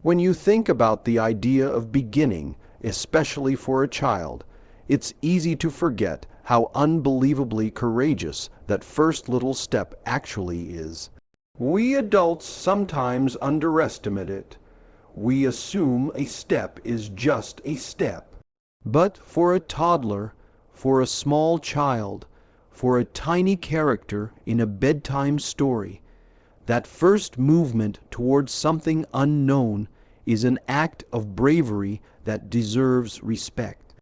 When you think about the idea of beginning, especially for a child, it's easy to forget how unbelievably courageous that first little step actually is. We adults sometimes underestimate it. We assume a step is just a step. But for a toddler, for a small child, for a tiny character in a bedtime story, that first movement towards something unknown is an act of bravery that deserves respect.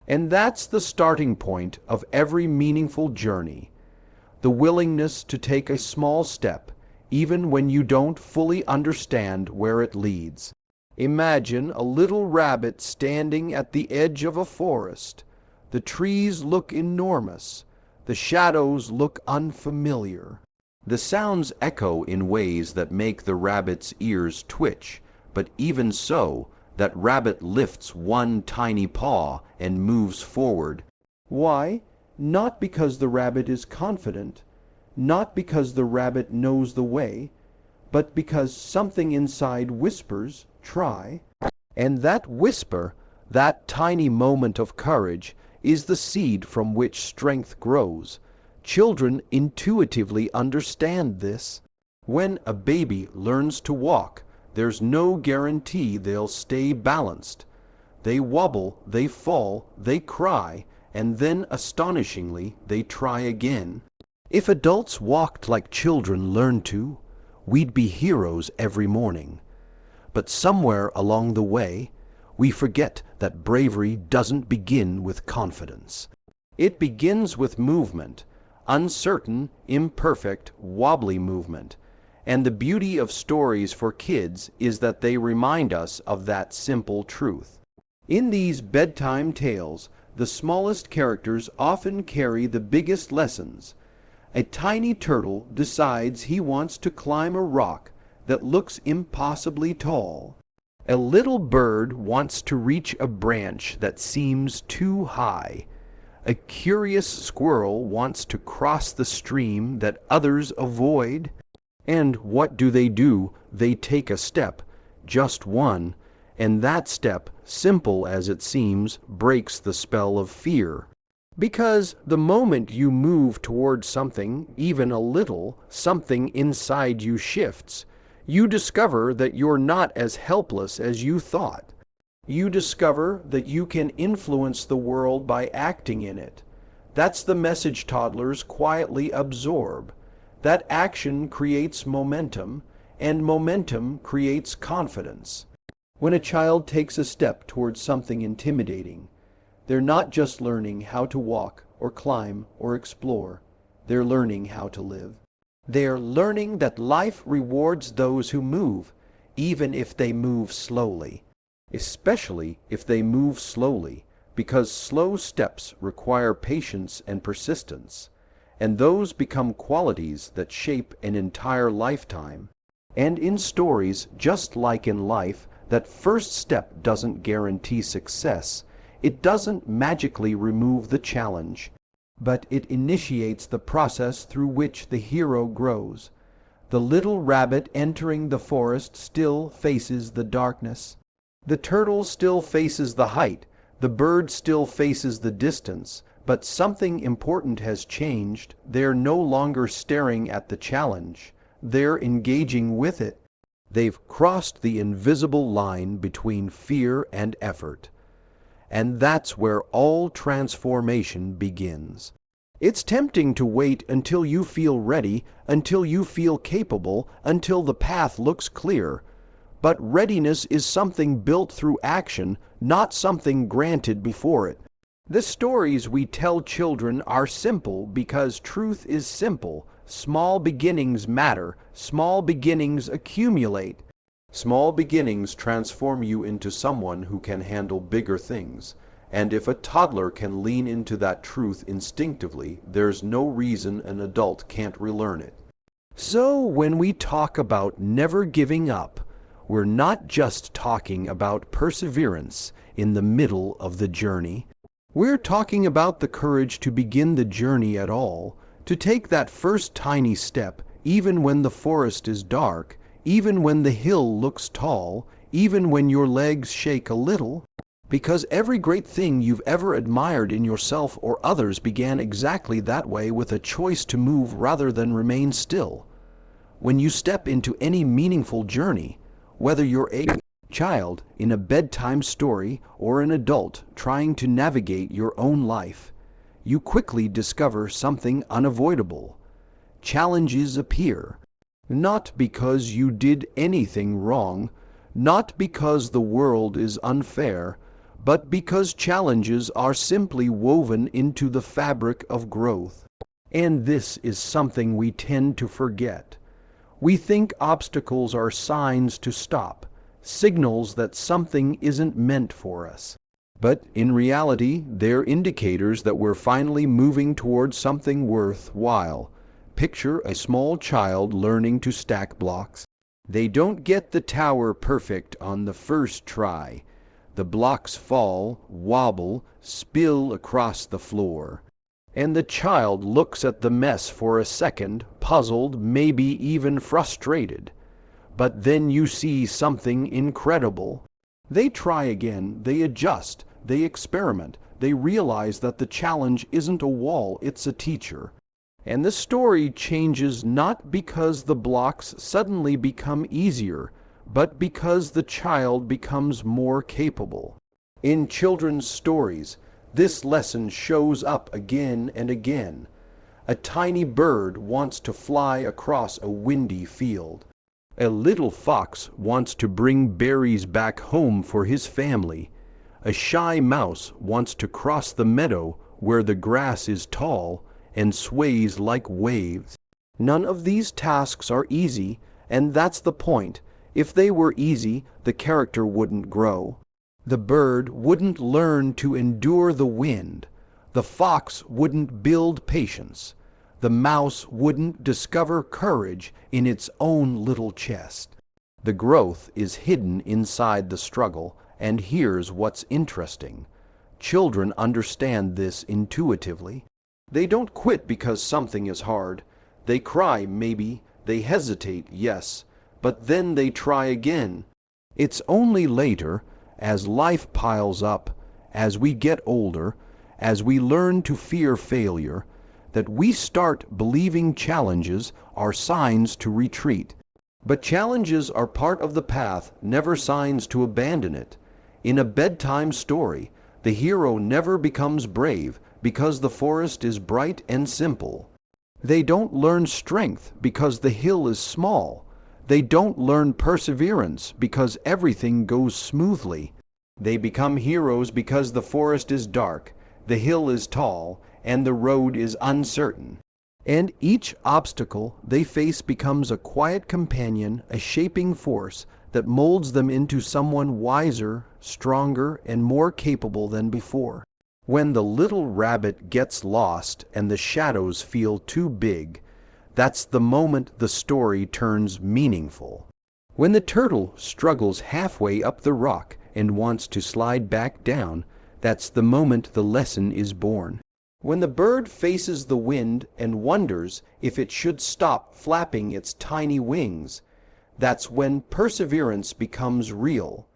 And that's the starting point of every meaningful journey. The willingness to take a small step, even when you don't fully understand where it leads. Imagine a little rabbit standing at the edge of a forest. The trees look enormous. The shadows look unfamiliar. The sounds echo in ways that make the rabbit's ears twitch, but even so, that rabbit lifts one tiny paw and moves forward. Why? Not because the rabbit is confident, not because the rabbit knows the way, but because something inside whispers, "Try." And that whisper, that tiny moment of courage, is the seed from which strength grows. Children intuitively understand this. When a baby learns to walk, there's no guarantee they'll stay balanced. They wobble, they fall, they cry, and then, astonishingly, they try again. If adults walked like children learned to, we'd be heroes every morning. But somewhere along the way, we forget that bravery doesn't begin with confidence. It begins with movement, uncertain, imperfect, wobbly movement. And the beauty of stories for kids is that they remind us of that simple truth. In these bedtime tales, the smallest characters often carry the biggest lessons. A tiny turtle decides he wants to climb a rock that looks impossibly tall. A little bird wants to reach a branch that seems too high. A curious squirrel wants to cross the stream that others avoid. And what do? They take a step, just one, and that step, simple as it seems, breaks the spell of fear. Because the moment you move toward something, even a little, something inside you shifts. You discover that you're not as helpless as you thought. You discover that you can influence the world by acting in it. That's the message toddlers quietly absorb. That action creates momentum, and momentum creates confidence. When a child takes a step towards something intimidating, they're not just learning how to walk or climb or explore. They're learning how to live. They're learning that life rewards those who move, even if they move slowly. Especially if they move slowly, because slow steps require patience and persistence, and those become qualities that shape an entire lifetime. And in stories, just like in life, that first step doesn't guarantee success. It doesn't magically remove the challenge, but it initiates the process through which the hero grows. The little rabbit entering the forest still faces the darkness. The turtle still faces the height, the bird still faces the distance, but something important has changed. They're no longer staring at the challenge. They're engaging with it. They've crossed the invisible line between fear and effort. And that's where all transformation begins. It's tempting to wait until you feel ready, until you feel capable, until the path looks clear. But readiness is something built through action, not something granted before it. The stories we tell children are simple because truth is simple. Small beginnings matter. Small beginnings accumulate. Small beginnings transform you into someone who can handle bigger things. And if a toddler can lean into that truth instinctively, there's no reason an adult can't relearn it. So when we talk about never giving up, we're not just talking about perseverance in the middle of the journey. We're talking about the courage to begin the journey at all, to take that first tiny step, even when the forest is dark, even when the hill looks tall, even when your legs shake a little, because every great thing you've ever admired in yourself or others began exactly that way, with a choice to move rather than remain still. When you step into any meaningful journey, whether you're a child in a bedtime story or an adult trying to navigate your own life, you quickly discover something unavoidable. Challenges appear, not because you did anything wrong, not because the world is unfair, but because challenges are simply woven into the fabric of growth. And this is something we tend to forget. We think obstacles are signs to stop, signals that something isn't meant for us. But in reality, they're indicators that we're finally moving towards something worthwhile. Picture a small child learning to stack blocks. They don't get the tower perfect on the first try. The blocks fall, wobble, spill across the floor. And the child looks at the mess for a second, puzzled, maybe even frustrated. But then you see something incredible. They try again, they adjust, they experiment, they realize that the challenge isn't a wall, it's a teacher. And the story changes not because the blocks suddenly become easier, but because the child becomes more capable. In children's stories, this lesson shows up again and again. A tiny bird wants to fly across a windy field. A little fox wants to bring berries back home for his family. A shy mouse wants to cross the meadow where the grass is tall and sways like waves. None of these tasks are easy, and that's the point. If they were easy, the character wouldn't grow. The bird wouldn't learn to endure the wind. The fox wouldn't build patience. The mouse wouldn't discover courage in its own little chest. The growth is hidden inside the struggle, and here's what's interesting. Children understand this intuitively. They don't quit because something is hard. They cry, maybe. They hesitate, yes. But then they try again. It's only later, as life piles up, as we get older, as we learn to fear failure, that we start believing challenges are signs to retreat. But challenges are part of the path, never signs to abandon it. In a bedtime story, the hero never becomes brave because the forest is bright and simple. They don't learn strength because the hill is small. They don't learn perseverance because everything goes smoothly. They become heroes because the forest is dark, the hill is tall, and the road is uncertain. And each obstacle they face becomes a quiet companion, a shaping force that molds them into someone wiser, stronger, and more capable than before. When the little rabbit gets lost and the shadows feel too big, that's the moment the story turns meaningful. When the turtle struggles halfway up the rock and wants to slide back down, that's the moment the lesson is born. When the bird faces the wind and wonders if it should stop flapping its tiny wings, that's when perseverance becomes real.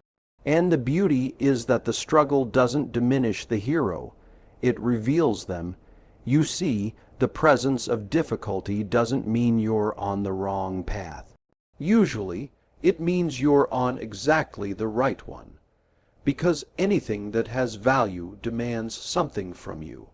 And the beauty is that the struggle doesn't diminish the hero. It reveals them. You see, the presence of difficulty doesn't mean you're on the wrong path. Usually, it means you're on exactly the right one. Because anything that has value demands something from you.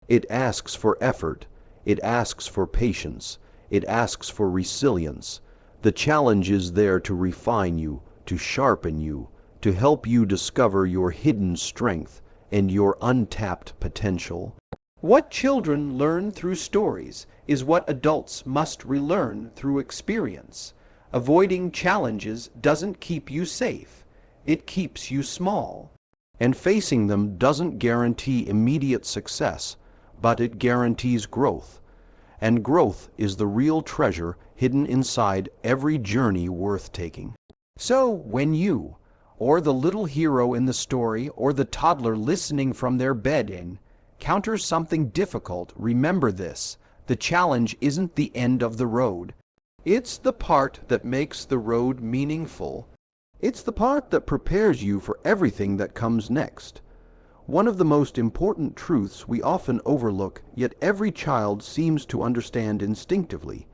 It asks for effort. It asks for patience. It asks for resilience. The challenge is there to refine you, to sharpen you, to help you discover your hidden strength and your untapped potential. What children learn through stories is what adults must relearn through experience. Avoiding challenges doesn't keep you safe. It keeps you small. And facing them doesn't guarantee immediate success, but it guarantees growth. And growth is the real treasure hidden inside every journey worth taking. So when you, or the little hero in the story, or the toddler listening from their bed encounters something difficult, remember this: the challenge isn't the end of the road. It's the part that makes the road meaningful. It's the part that prepares you for everything that comes next. One of the most important truths we often overlook, yet every child seems to understand instinctively,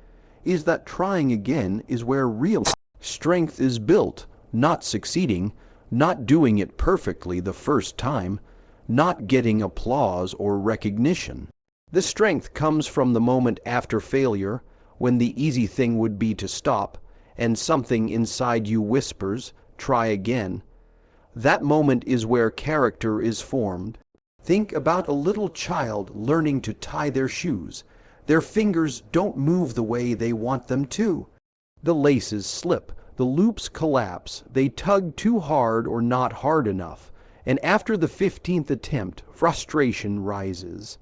is that trying again is where real strength is built, not succeeding, not doing it perfectly the first time, not getting applause or recognition. The strength comes from the moment after failure, when the easy thing would be to stop, and something inside you whispers, "Try again." That moment is where character is formed. Think about a little child learning to tie their shoes. Their fingers don't move the way they want them to. The laces slip, the loops collapse, they tug too hard or not hard enough, and after the 15th attempt, frustration rises.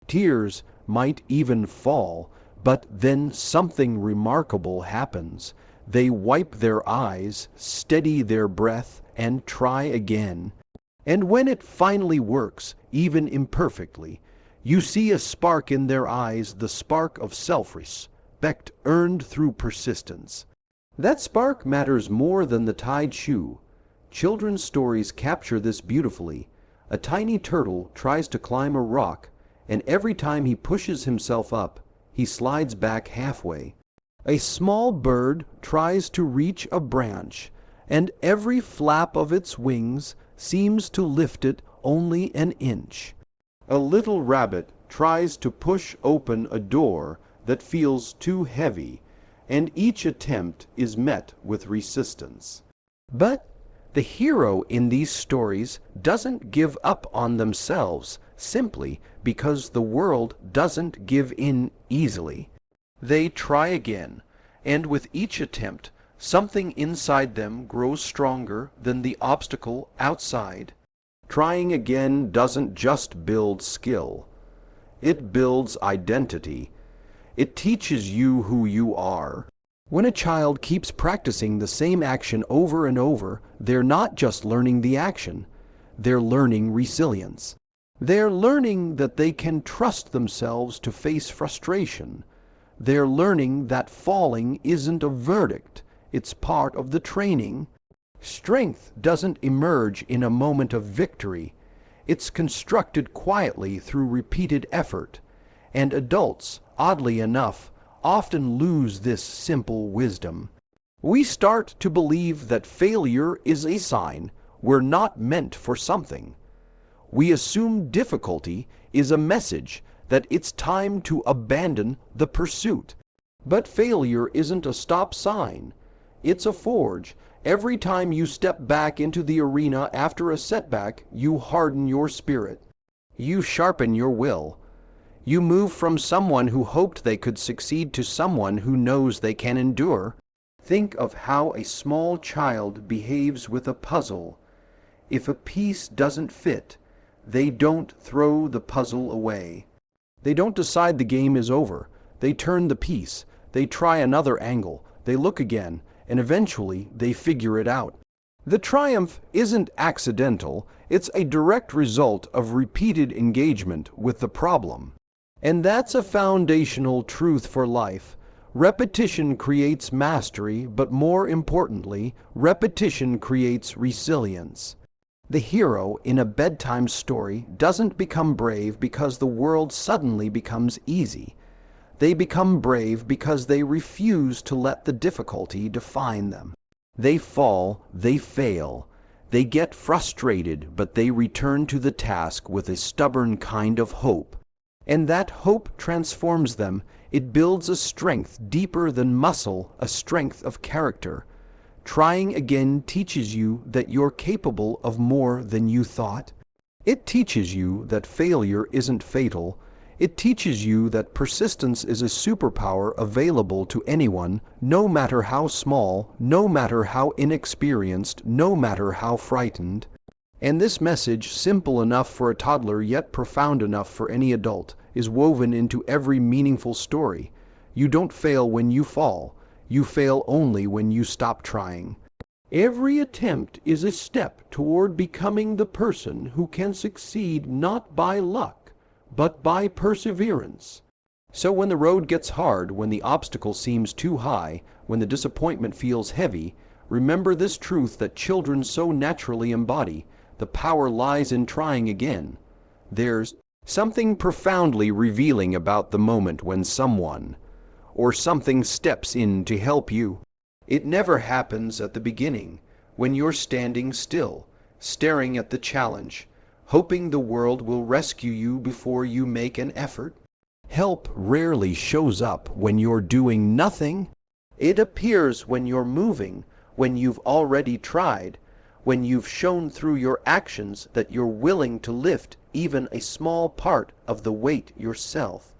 Tears might even fall, but then something remarkable happens. They wipe their eyes, steady their breath, and try again. And when it finally works, even imperfectly, you see a spark in their eyes, the spark of self-respect earned through persistence. That spark matters more than the tied shoe. Children's stories capture this beautifully. A tiny turtle tries to climb a rock, and every time he pushes himself up, he slides back halfway. A small bird tries to reach a branch, and every flap of its wings seems to lift it only an inch. A little rabbit tries to push open a door that feels too heavy, and each attempt is met with resistance. But the hero in these stories doesn't give up on themselves simply because the world doesn't give in easily. They try again, and with each attempt, something inside them grows stronger than the obstacle outside. Trying again doesn't just build skill. It builds identity. It teaches you who you are. When a child keeps practicing the same action over and over, they're not just learning the action, they're learning resilience. They're learning that they can trust themselves to face frustration. They're learning that falling isn't a verdict, it's part of the training. Strength doesn't emerge in a moment of victory. It's constructed quietly through repeated effort. And adults, oddly enough, often lose this simple wisdom. We start to believe that failure is a sign we're not meant for something. We assume difficulty is a message that it's time to abandon the pursuit. But failure isn't a stop sign. It's a forge. Every time you step back into the arena after a setback, you harden your spirit. You sharpen your will. You move from someone who hoped they could succeed to someone who knows they can endure. Think of how a small child behaves with a puzzle. If a piece doesn't fit, they don't throw the puzzle away. They don't decide the game is over. They turn the piece. They try another angle. They look again, and eventually they figure it out. The triumph isn't accidental. It's a direct result of repeated engagement with the problem. And that's a foundational truth for life. Repetition creates mastery, but more importantly, repetition creates resilience. The hero in a bedtime story doesn't become brave because the world suddenly becomes easy. They become brave because they refuse to let the difficulty define them. They fall, they fail, they get frustrated, but they return to the task with a stubborn kind of hope. And that hope transforms them. It builds a strength deeper than muscle, a strength of character. Trying again teaches you that you're capable of more than you thought. It teaches you that failure isn't fatal. It teaches you that persistence is a superpower available to anyone, no matter how small, no matter how inexperienced, no matter how frightened. And this message, simple enough for a toddler yet profound enough for any adult, is woven into every meaningful story. You don't fail when you fall. You fail only when you stop trying. Every attempt is a step toward becoming the person who can succeed not by luck, but by perseverance. So when the road gets hard, when the obstacle seems too high, when the disappointment feels heavy, Remember this truth that children so naturally embody. The power lies in trying again. There's something profoundly revealing about the moment when someone or something steps in to help you. It never happens at the beginning, when you're standing still, staring at the challenge, hoping the world will rescue you before you make an effort. Help rarely shows up when you're doing nothing. It appears when you're moving, when you've already tried, when you've shown through your actions that you're willing to lift even a small part of the weight yourself.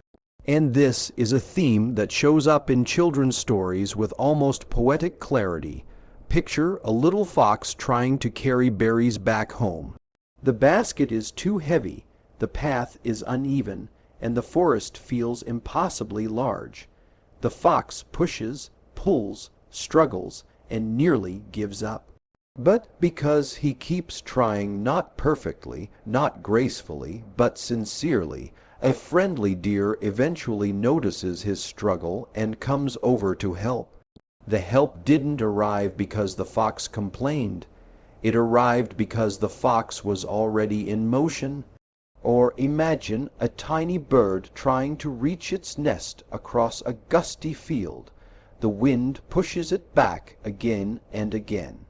And this is a theme that shows up in children's stories with almost poetic clarity. Picture a little fox trying to carry berries back home. The basket is too heavy, the path is uneven, and the forest feels impossibly large. The fox pushes, pulls, struggles, and nearly gives up. But because he keeps trying, not perfectly, not gracefully, but sincerely, a friendly deer eventually notices his struggle and comes over to help. The help didn't arrive because the fox complained. It arrived because the fox was already in motion. Or imagine a tiny bird trying to reach its nest across a gusty field. The wind pushes it back again and again.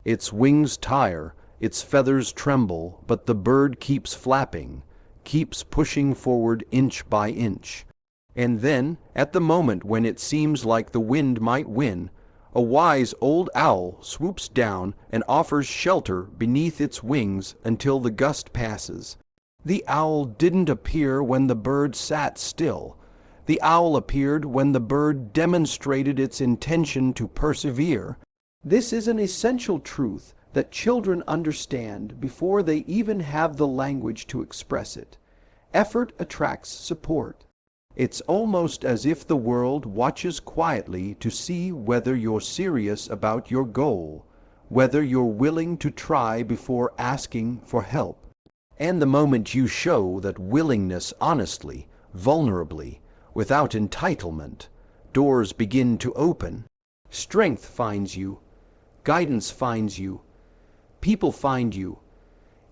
Its wings tire, its feathers tremble, but the bird keeps flapping, keeps pushing forward inch by inch. And then, at the moment when it seems like the wind might win, a wise old owl swoops down and offers shelter beneath its wings until the gust passes. The owl didn't appear when the bird sat still. The owl appeared when the bird demonstrated its intention to persevere. This is an essential truth that children understand before they even have the language to express it. Effort attracts support. It's almost as if the world watches quietly to see whether you're serious about your goal, whether you're willing to try before asking for help. And the moment you show that willingness honestly, vulnerably, without entitlement, doors begin to open. Strength finds you. Guidance finds you. People find you.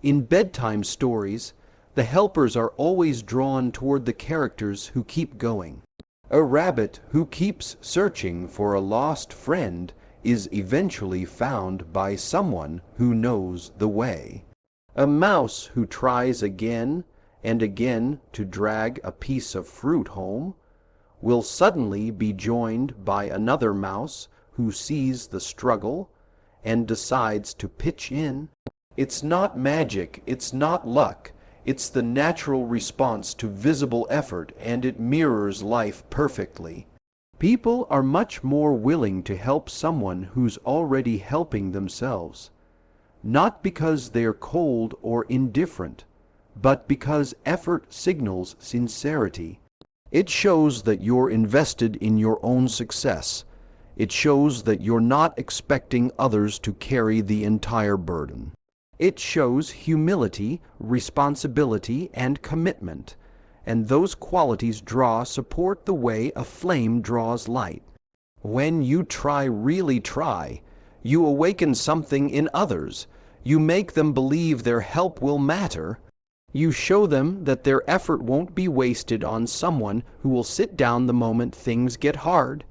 In bedtime stories, the helpers are always drawn toward the characters who keep going. A rabbit who keeps searching for a lost friend is eventually found by someone who knows the way. A mouse who tries again and again to drag a piece of fruit home will suddenly be joined by another mouse who sees the struggle and decides to pitch in. It's not magic, it's not luck, it's the natural response to visible effort, and it mirrors life perfectly. People are much more willing to help someone who's already helping themselves, not because they're cold or indifferent, but because effort signals sincerity. It shows that you're invested in your own success. It shows that you're not expecting others to carry the entire burden. It shows humility, responsibility, and commitment, and those qualities support the way a flame draws light. When you really try, you awaken something in others. You make them believe their help will matter. You show them that their effort won't be wasted on someone who will sit down the moment things get hard.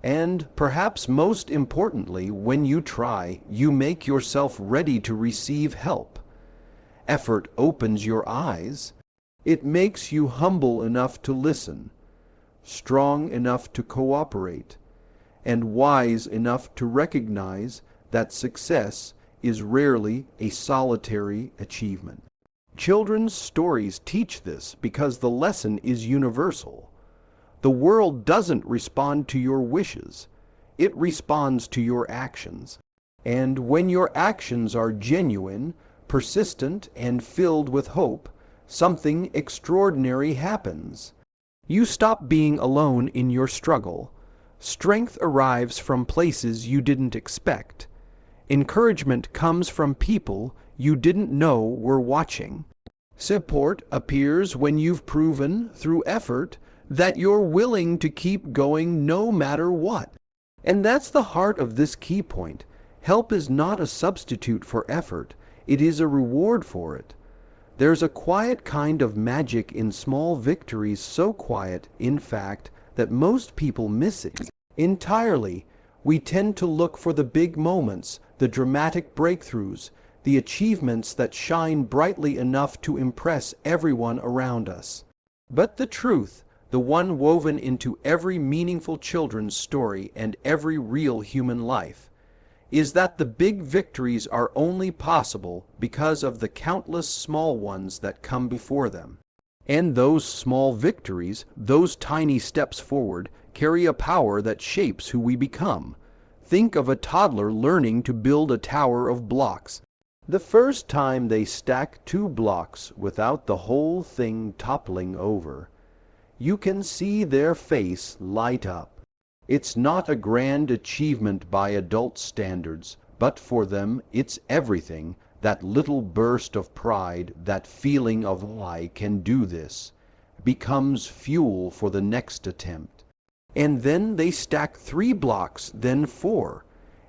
And perhaps most importantly, when you try, you make yourself ready to receive help. Effort opens your eyes. It makes you humble enough to listen, strong enough to cooperate, and wise enough to recognize that success is rarely a solitary achievement. Children's stories teach this because the lesson is universal. The world doesn't respond to your wishes. It responds to your actions. And when your actions are genuine, persistent, and filled with hope, something extraordinary happens. You stop being alone in your struggle. Strength arrives from places you didn't expect. Encouragement comes from people you didn't know were watching. Support appears when you've proven, through effort, that you're willing to keep going no matter what. And that's the heart of this key point. Help is not a substitute for effort, it is a reward for it. There's a quiet kind of magic in small victories, so quiet, in fact, that most people miss it entirely. We tend to look for the big moments, the dramatic breakthroughs, the achievements that shine brightly enough to impress everyone around us. But the truth, the one woven into every meaningful children's story and every real human life, is that the big victories are only possible because of the countless small ones that come before them. And those small victories, those tiny steps forward, carry a power that shapes who we become. Think of a toddler learning to build a tower of blocks. The first time they stack 2 blocks without the whole thing toppling over, you can see their face light up. It's not a grand achievement by adult standards, but for them it's everything. That little burst of pride, that feeling of "I can do this," becomes fuel for the next attempt. And then they stack 3 blocks, then 4,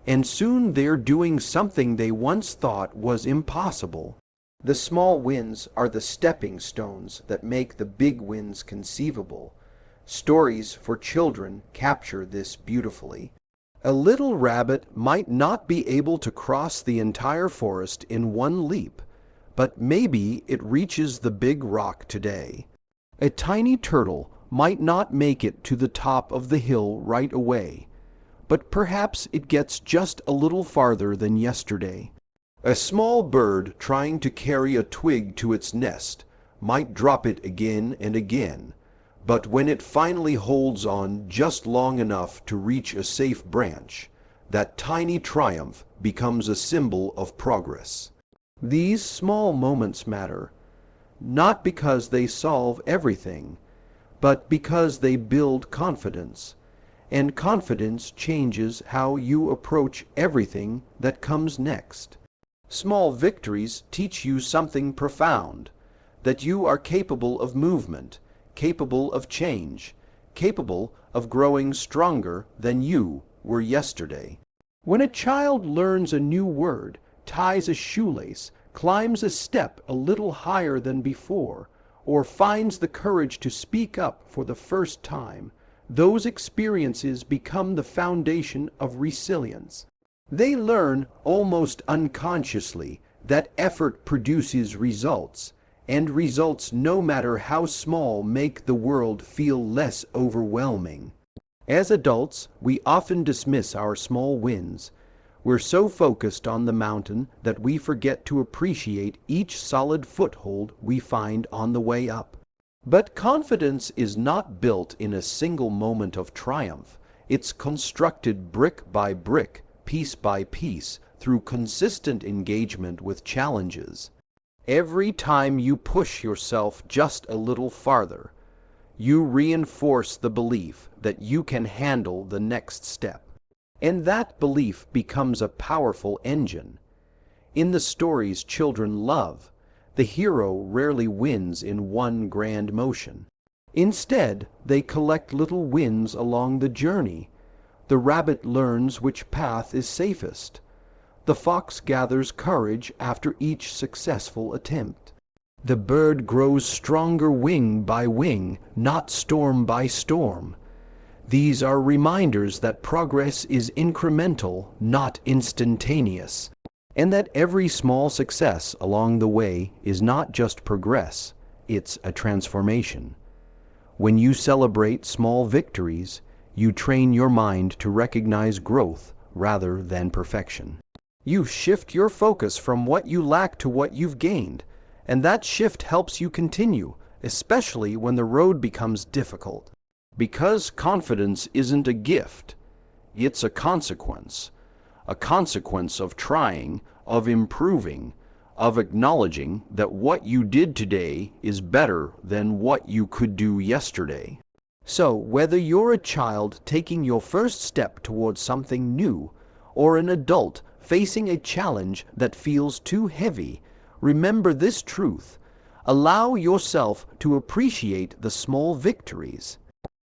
and soon they're doing something they once thought was impossible. The small wins are the stepping stones that make the big wins conceivable. Stories for children capture this beautifully. A little rabbit might not be able to cross the entire forest in one leap, but maybe it reaches the big rock today. A tiny turtle might not make it to the top of the hill right away, but perhaps it gets just a little farther than yesterday. A small bird trying to carry a twig to its nest might drop it again and again, but when it finally holds on just long enough to reach a safe branch, that tiny triumph becomes a symbol of progress. These small moments matter, not because they solve everything, but because they build confidence, and confidence changes how you approach everything that comes next. Small victories teach you something profound, that you are capable of movement, capable of change, capable of growing stronger than you were yesterday. When a child learns a new word, ties a shoelace, climbs a step a little higher than before, or finds the courage to speak up for the first time, those experiences become the foundation of resilience. They learn almost unconsciously that effort produces results, and results, no matter how small, make the world feel less overwhelming. As adults, we often dismiss our small wins. We're so focused on the mountain that we forget to appreciate each solid foothold we find on the way up. But confidence is not built in a single moment of triumph. It's constructed brick by brick, piece by piece, through consistent engagement with challenges. Every time you push yourself just a little farther, you reinforce the belief that you can handle the next step. And that belief becomes a powerful engine. In the stories children love, the hero rarely wins in one grand motion. Instead, they collect little wins along the journey. The rabbit learns which path is safest. The fox gathers courage after each successful attempt. The bird grows stronger wing by wing, not storm by storm. These are reminders that progress is incremental, not instantaneous, and that every small success along the way is not just progress, it's a transformation. When you celebrate small victories, you train your mind to recognize growth rather than perfection. You shift your focus from what you lack to what you've gained, and that shift helps you continue, especially when the road becomes difficult. Because confidence isn't a gift, it's a consequence of trying, of improving, of acknowledging that what you did today is better than what you could do yesterday. So, whether you're a child taking your first step towards something new, or an adult facing a challenge that feels too heavy, remember this truth. Allow yourself to appreciate the small victories.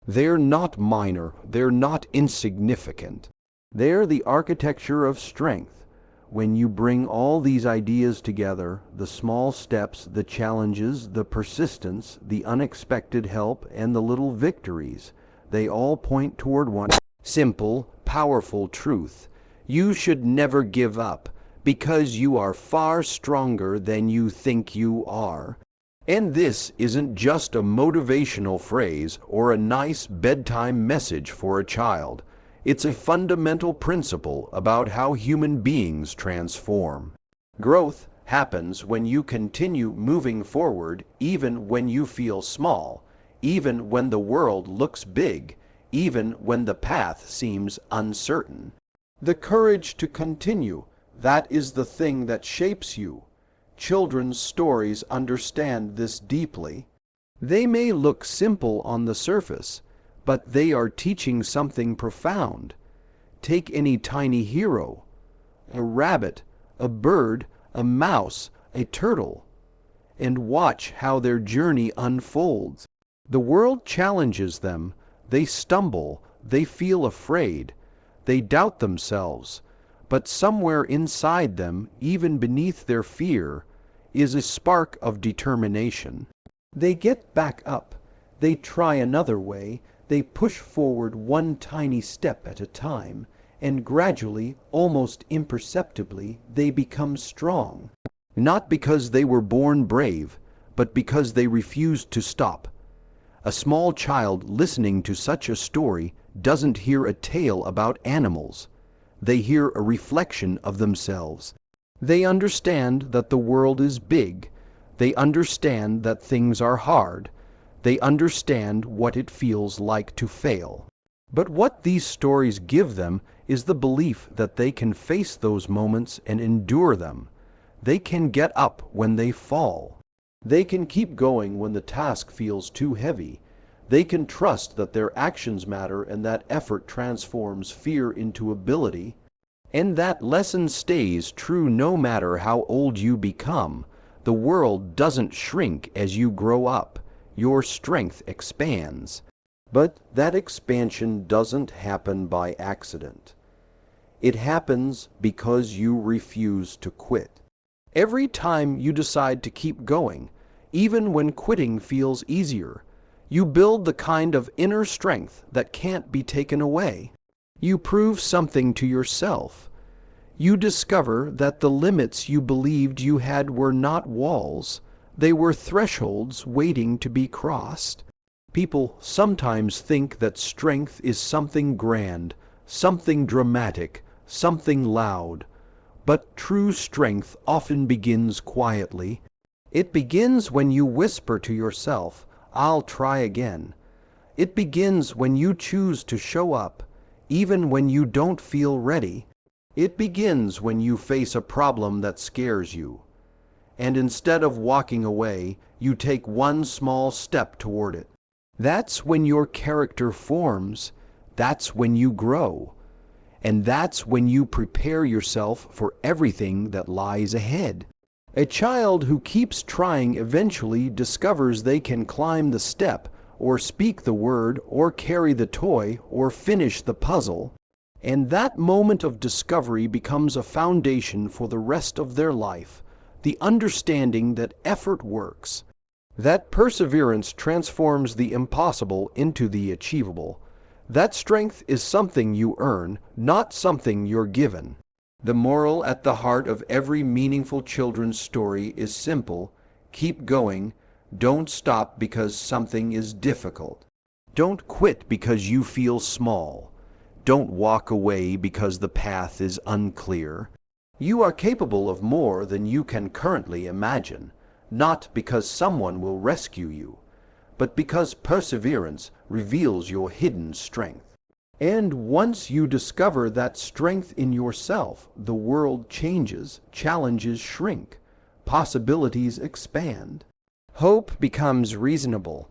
They're not minor, they're not insignificant. They're the architecture of strength. When you bring all these ideas together, the small steps, the challenges, the persistence, the unexpected help, and the little victories, they all point toward one simple, powerful truth. You should never give up, because you are far stronger than you think you are. And this isn't just a motivational phrase or a nice bedtime message for a child. It's a fundamental principle about how human beings transform. Growth happens when you continue moving forward even when you feel small, even when the world looks big, even when the path seems uncertain. The courage to continue, that is the thing that shapes you. Children's stories understand this deeply. They may look simple on the surface, but they are teaching something profound. Take any tiny hero, a rabbit, a bird, a mouse, a turtle, and watch how their journey unfolds. The world challenges them. They stumble, they feel afraid, they doubt themselves. But somewhere inside them, even beneath their fear, is a spark of determination. They get back up, they try another way, they push forward one tiny step at a time, and gradually, almost imperceptibly, they become strong. Not because they were born brave, but because they refused to stop. A small child listening to such a story doesn't hear a tale about animals. They hear a reflection of themselves. They understand that the world is big. They understand that things are hard. They understand what it feels like to fail. But what these stories give them is the belief that they can face those moments and endure them. They can get up when they fall. They can keep going when the task feels too heavy. They can trust that their actions matter and that effort transforms fear into ability. And that lesson stays true no matter how old you become. The world doesn't shrink as you grow up. Your strength expands. But that expansion doesn't happen by accident. It happens because you refuse to quit. Every time you decide to keep going, even when quitting feels easier, you build the kind of inner strength that can't be taken away. You prove something to yourself. You discover that the limits you believed you had were not walls. They were thresholds waiting to be crossed. People sometimes think that strength is something grand, something dramatic, something loud. But true strength often begins quietly. It begins when you whisper to yourself, "I'll try again." It begins when you choose to show up, even when you don't feel ready. It begins when you face a problem that scares you. And instead of walking away, you take one small step toward it. That's when your character forms. That's when you grow. And that's when you prepare yourself for everything that lies ahead. A child who keeps trying eventually discovers they can climb the step, or speak the word, or carry the toy, or finish the puzzle. And that moment of discovery becomes a foundation for the rest of their life, the understanding that effort works. That perseverance transforms the impossible into the achievable. That strength is something you earn, not something you're given. The moral at the heart of every meaningful children's story is simple: keep going. Don't stop because something is difficult. Don't quit because you feel small. Don't walk away because the path is unclear. You are capable of more than you can currently imagine, not because someone will rescue you, but because perseverance reveals your hidden strength. And once you discover that strength in yourself, the world changes, challenges shrink, possibilities expand. Hope becomes reasonable,